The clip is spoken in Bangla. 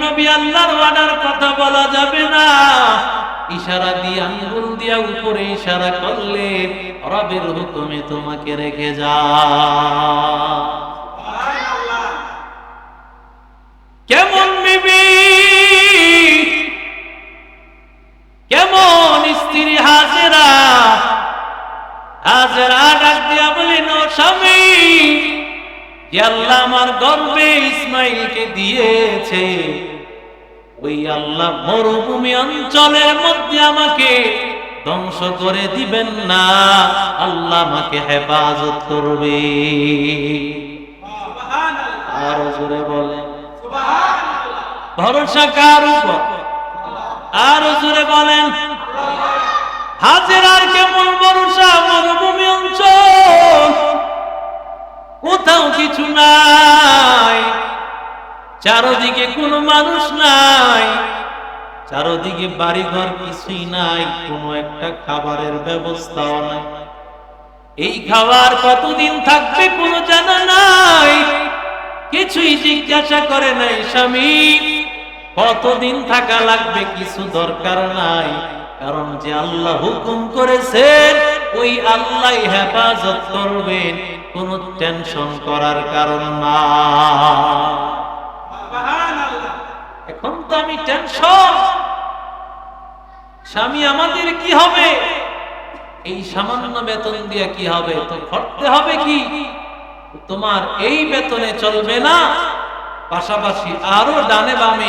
নবী আল্লাহর ওয়াদার কথা বলা যাবে না। ইশারা দিয়ে আঙ্গুল দিয়া উপরে ইশারা করলে রবের হুকুমে তোমাকে রেখে যা। কেমন বিবি, কেমন স্ত্রী হাজেরা। হাজেরা ডাক দিয়া বলেন, ও স্বামী, যে আল্লাহ আমার গর্ভে ইসমাইলকে দিয়েছে, ওই আল্লাহ মরুভূমি অঞ্চলের মধ্যে আমাকে ধ্বংস করে দিবেন না, আল্লাহ আমাকে হেফাজত করবে। আরো জোরে বলেন ভরসা কার উপর? আরো জোরে বলেন। হাজেরার কেমন ভরসা? মরুভূমি অঞ্চল, কোথাও কিছু নাই, চারদিকে কোনো মানুষ নাই, চারদিকে বাড়িঘর কিছুই নাই, কোনো একটা খাবারের ব্যবস্থাও নাই। এই খাবার কতদিন থাকবে কোনো জানা নাই, কিছুই জিজ্ঞাসা করে নাই স্বামী কতদিন থাকা লাগবে, কিছু দরকার নাই, কারণ যে আল্লাহ হুকুম করেছেন ওই আল্লাহ হেফাজত করবেন, কোনো টেনশন করার কারণ না। এখন তো আমি টেনশন, স্বামী আমাদের কি হবে, এই সামান্য বেতন দিয়ে কি হবে, তো করতে হবে কি, তোমার এই বেতনে চলবে না, পাশাপাশি আরো ডানে বামে